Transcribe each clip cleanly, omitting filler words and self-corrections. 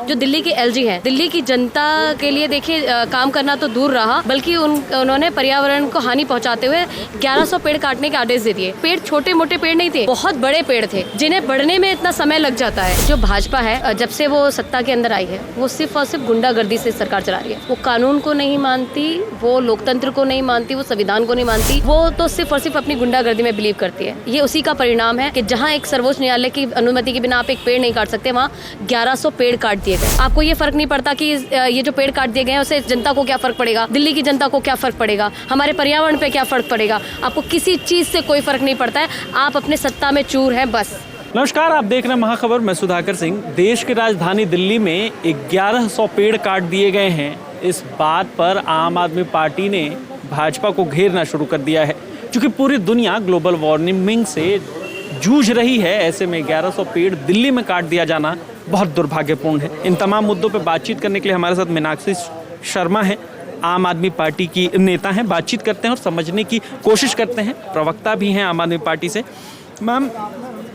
जो दिल्ली के एलजी हैं, दिल्ली की जनता के लिए देखिए काम करना तो दूर रहा, बल्कि उन्होंने पर्यावरण को हानि पहुंचाते हुए 1100 पेड़ काटने के आदेश दे दिए। पेड़ छोटे मोटे पेड़ नहीं थे, बहुत बड़े पेड़ थे, जिन्हें बढ़ने में इतना समय लग जाता है। जो भाजपा है, जब से वो सत्ता के अंदर आई है, वो सिर्फ और सिर्फ गुंडागर्दी से सरकार चला रही है। वो कानून को नहीं मानती, वो लोकतंत्र को नहीं मानती, वो संविधान को नहीं मानती, वो तो सिर्फ और सिर्फ अपनी गुंडागर्दी में बिलीव करती है। ये उसी का परिणाम है कि जहाँ एक सर्वोच्च न्यायालय की अनुमति के बिना आप एक पेड़ नहीं काट सकते, वहाँ 1100 पेड़ काट दिए गए। आपको ये फर्क नहीं पड़ता कि ये जो पेड़ काट दिए गए हैं उससे जनता को क्या फर्क पड़ेगा, दिल्ली की जनता को क्या फर्क पड़ेगा, हमारे पर्यावरण पे क्या फर्क पड़ेगा। आपको किसी चीज से कोई फर्क नहीं पड़ता है, आप अपने सत्ता में चूर हैं बस। नमस्कार, आप देख रहे हैं महाखबर। मैं सुधाकर सिंह। देश की राजधानी दिल्ली में 1100 पेड़ काट दिए गए हैं। इस बात पर आम आदमी पार्टी ने भाजपा को घेरना शुरू कर दिया है। क्योंकि पूरी दुनिया ग्लोबल वार्मिंग से जूझ रही है, ऐसे में 1100 पेड़ दिल्ली में काट दिया जाना बहुत दुर्भाग्यपूर्ण है। इन तमाम मुद्दों पर बातचीत करने के लिए हमारे साथ मीनाक्षी शर्मा हैं, आम आदमी पार्टी की नेता हैं। बातचीत करते हैं और समझने की कोशिश करते हैं। प्रवक्ता भी हैं आम आदमी पार्टी से। मैम,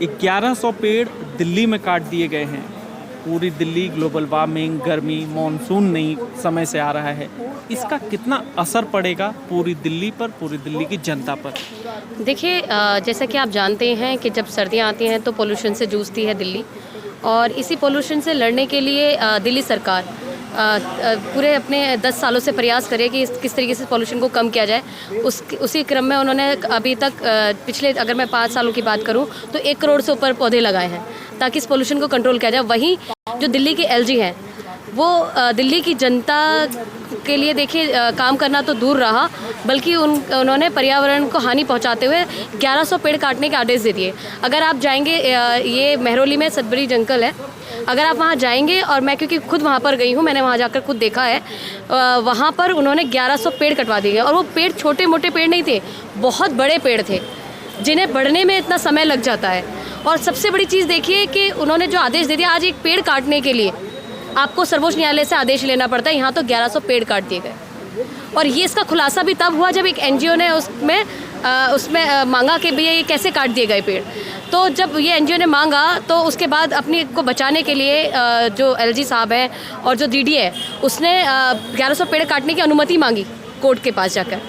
1100 पेड़ दिल्ली में काट दिए गए हैं। पूरी दिल्ली ग्लोबल वार्मिंग, गर्मी, मानसून नई समय से आ रहा है। इसका कितना असर पड़ेगा पूरी दिल्ली पर, पूरी दिल्ली की जनता पर? देखिए, जैसा कि आप जानते हैं कि जब सर्दियां आती हैं तो पोल्यूशन से जूझती है दिल्ली, और इसी पोल्यूशन से लड़ने के लिए दिल्ली सरकार पूरे अपने 10 सालों से प्रयास करे कि किस तरीके से पोल्यूशन को कम किया जाए। उसी क्रम में उन्होंने अभी तक पिछले, अगर मैं 5 सालों की बात करूं, तो 1 करोड़ से ऊपर पौधे लगाए हैं ताकि इस पोल्यूशन को कंट्रोल किया जाए। वहीं जो दिल्ली के एलजी हैं, वो दिल्ली की जनता के लिए देखिए काम करना तो दूर रहा, बल्कि उन्होंने पर्यावरण को हानि पहुंचाते हुए 1100 पेड़ काटने के आदेश दे दिए। अगर आप जाएंगे, ये मेहरौली में सतबरी जंगल है, अगर आप वहाँ जाएंगे, और मैं क्योंकि खुद वहाँ पर गई हूँ, मैंने वहाँ जाकर खुद देखा है, वहाँ पर उन्होंने 1100 पेड़ कटवा दिए। और वो पेड़ छोटे मोटे पेड़ नहीं थे, बहुत बड़े पेड़ थे, जिन्हें बढ़ने में इतना समय लग जाता है। और सबसे बड़ी चीज़ देखिए कि उन्होंने जो आदेश दे दिया, आज एक पेड़ काटने के लिए आपको सर्वोच्च न्यायालय से आदेश लेना पड़ता है। यहाँ तो 1100 पेड़ काट दिए गए। और ये इसका खुलासा भी तब हुआ जब एक एनजीओ ने उसमें मांगा कि भैया ये कैसे काट दिए गए पेड़। तो जब ये एनजीओ ने मांगा, तो उसके बाद अपने को बचाने के लिए जो एलजी साहब हैं और जो डीडी है, उसने 1100 पेड़ काटने की अनुमति मांगी कोर्ट के पास जाकर,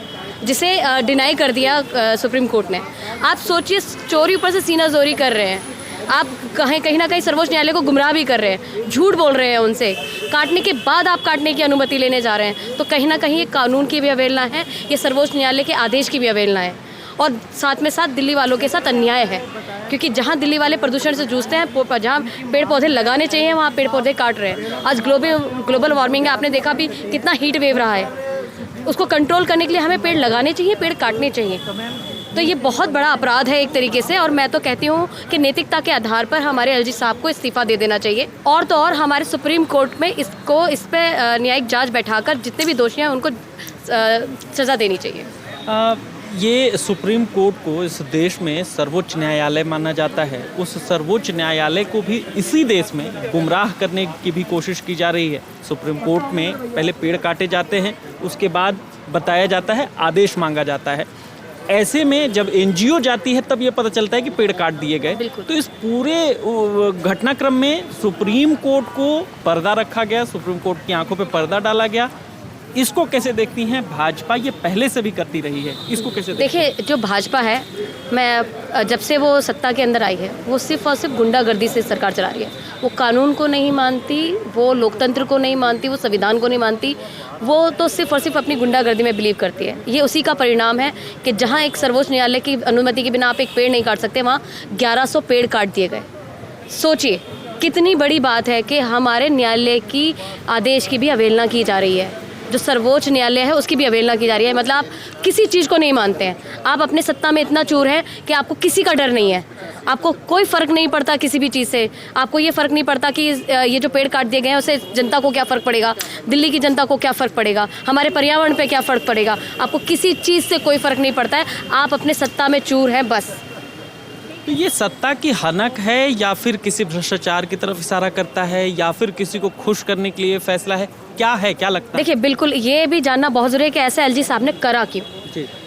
जिसे डिनाई कर दिया सुप्रीम कोर्ट ने। आप सोचिए, चोरी ऊपर से सीना जोरी कर रहे हैं आप, कहीं ना कहीं सर्वोच्च न्यायालय को गुमराह भी कर रहे हैं, झूठ बोल रहे हैं उनसे। काटने के बाद आप काटने की अनुमति लेने जा रहे हैं, तो कहीं ना कहीं ये कानून की भी अवहेलना है, ये सर्वोच्च न्यायालय के आदेश की भी अवहेलना है, और साथ में साथ दिल्ली वालों के साथ अन्याय है। क्योंकि जहाँ दिल्ली वाले प्रदूषण से जूझते हैं, जहाँ पेड़ पौधे लगाने चाहिए, वहाँ पेड़ पौधे काट रहे हैं। आज ग्लोबल वार्मिंग है, आपने देखा भी कितना हीट वेव रहा है। उसको कंट्रोल करने के लिए हमें पेड़ लगाने चाहिए, पेड़ काटने चाहिए। तो ये बहुत बड़ा अपराध है एक तरीके से, और मैं तो कहती हूँ कि नैतिकता के आधार पर हमारे एलजी साहब को इस्तीफा दे देना चाहिए। और तो और हमारे सुप्रीम कोर्ट में इस पर न्यायिक जांच बैठाकर जितने भी दोषी हैं उनको सज़ा देनी चाहिए। ये सुप्रीम कोर्ट को इस देश में सर्वोच्च न्यायालय माना जाता है। उस सर्वोच्च न्यायालय को भी इसी देश में गुमराह करने की भी कोशिश की जा रही है। सुप्रीम कोर्ट में पहले पेड़ काटे जाते हैं, उसके बाद बताया जाता है, आदेश मांगा जाता है। ऐसे में जब एनजीओ जाती है तब ये पता चलता है कि पेड़ काट दिए गए। तो इस पूरे घटनाक्रम में सुप्रीम कोर्ट को पर्दा रखा गया, सुप्रीम कोर्ट की आंखों पे पर्दा डाला गया। इसको कैसे देखती हैं भाजपा? ये पहले से भी करती रही है, इसको कैसे देखिए, जो भाजपा है, मैं जब से वो सत्ता के अंदर आई है, वो सिर्फ और सिर्फ गुंडागर्दी से सरकार चला रही है। वो कानून को नहीं मानती, वो लोकतंत्र को नहीं मानती, वो संविधान को नहीं मानती, वो तो सिर्फ और सिर्फ अपनी गुंडागर्दी में बिलीव करती है। ये उसी का परिणाम है कि जहाँ एक सर्वोच्च न्यायालय की अनुमति के बिना आप एक पेड़ नहीं काट सकते, वहाँ 1100 पेड़ काट दिए गए। सोचिए कितनी बड़ी बात है कि हमारे न्यायालय की आदेश की भी अवहेलना की जा रही है। जो सर्वोच्च न्यायालय है उसकी भी अवहेलना की जा रही है। मतलब आप किसी चीज़ को नहीं मानते हैं, आप अपने सत्ता में इतना चूर हैं कि आपको किसी का डर नहीं है, आपको कोई फ़र्क नहीं पड़ता किसी भी चीज़ से। आपको ये फ़र्क नहीं पड़ता कि ये जो पेड़ काट दिए गए हैं उससे जनता को क्या फ़र्क पड़ेगा, दिल्ली की जनता को क्या फ़र्क पड़ेगा, हमारे पर्यावरण पे क्या फ़र्क पड़ेगा। आपको किसी चीज़ से कोई फ़र्क नहीं पड़ता है, आप अपने सत्ता में चूर हैं बस। तो ये सत्ता की हनक है, या फिर किसी भ्रष्टाचार की तरफ इशारा करता है, या फिर किसी को खुश करने के लिए फैसला है? क्या है, क्या लगता है? देखिए, बिल्कुल ये भी जानना बहुत ज़रूरी है कि ऐसा एलजी साहब ने करा क्यों।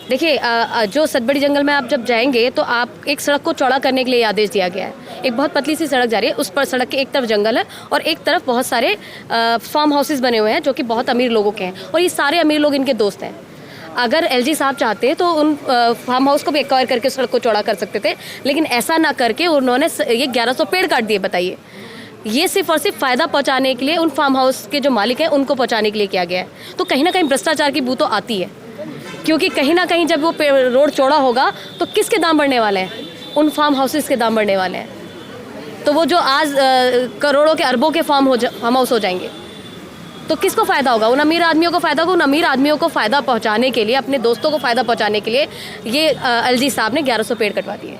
देखिए जो सतबड़ी जंगल में आप जब जाएंगे तो आप एक सड़क को चौड़ा करने के लिए आदेश दिया गया है। एक बहुत पतली सी सड़क जा रही है, उस पर सड़क के एक तरफ जंगल है और एक तरफ बहुत सारे फार्म हाउसेस बने हुए हैं जो कि बहुत अमीर लोगों के हैं और ये सारे अमीर लोग इनके दोस्त हैं। अगर एलजी साहब चाहते तो उन फार्म हाउस को भी एक्वायर करके सड़क को चौड़ा कर सकते थे, लेकिन ऐसा ना करके उन्होंने ये 1100 पेड़ काट दिए। बताइए, ये सिर्फ और सिर्फ फ़ायदा पहुंचाने के लिए, उन फार्म हाउस के जो मालिक हैं उनको पहुंचाने के लिए किया गया है। तो कहीं ना कहीं भ्रष्टाचार की बू तो आती है, क्योंकि कहीं ना कहीं जब वो रोड चौड़ा होगा तो किसके दाम बढ़ने वाले हैं? उन फार्म हाउसेस के दाम बढ़ने वाले हैं। तो वो जो आज करोड़ों के अरबों के फार्म हाउस हो जाएंगे, तो किसको फ़ायदा होगा? उन अमीर आदमियों को फ़ायदा होगा। उन अमीर आदमियों को फ़ायदा पहुंचाने के लिए, अपने दोस्तों को फ़ायदा पहुंचाने के लिए ये एलजी साहब ने 1100 पेड़ कटवा दिए।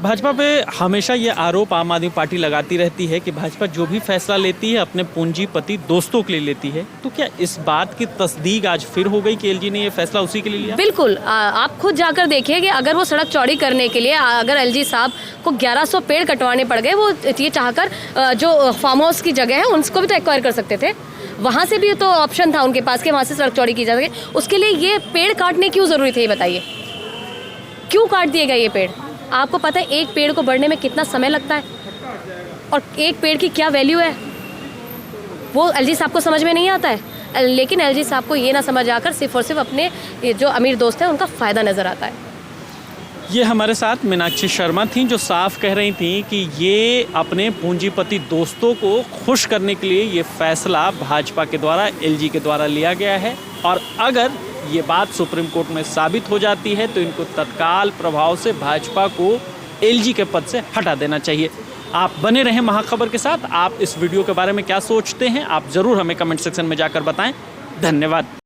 भाजपा पे हमेशा ये आरोप आम आदमी पार्टी लगाती रहती है कि भाजपा जो भी फैसला लेती है अपने पूंजीपति दोस्तों के लिए लेती है। तो क्या इस बात की तस्दीक आज फिर हो गई कि एलजी ने ये फैसला उसी के लिए लिया? बिल्कुल। आप खुद जाकर देखिए कि अगर वो सड़क चौड़ी करने के लिए अगर एलजी साहब को 1100 पेड़ कटवाने पड़ गए, वो ये चाहकर जो फार्म हाउस की जगह है उनको भी तो एक्वायर कर सकते थे। वहाँ से भी तो ऑप्शन था उनके पास कि वहाँ से सड़क चौड़ी की जा सके। उसके लिए ये पेड़ काटने क्यों ज़रूरी थे? ये बताइए, क्यों काट दिए गए ये पेड़? आपको पता है एक पेड़ को बढ़ने में कितना समय लगता है और एक पेड़ की क्या वैल्यू है, वो एलजी साहब को समझ में नहीं आता है। लेकिन एलजी साहब को ये ना समझ आकर सिर्फ और सिर्फ अपने जो अमीर दोस्त हैं उनका फ़ायदा नज़र आता है। ये हमारे साथ मीनाक्षी शर्मा थी, जो साफ कह रही थी कि ये अपने पूंजीपति दोस्तों को खुश करने के लिए ये फैसला भाजपा के द्वारा, एलजी के द्वारा लिया गया है। और अगर ये बात सुप्रीम कोर्ट में साबित हो जाती है तो इनको तत्काल प्रभाव से भाजपा को एलजी के पद से हटा देना चाहिए। आप बने रहें महाखबर के साथ। आप इस वीडियो के बारे में क्या सोचते हैं, आप ज़रूर हमें कमेंट सेक्शन में जाकर बताएं। धन्यवाद।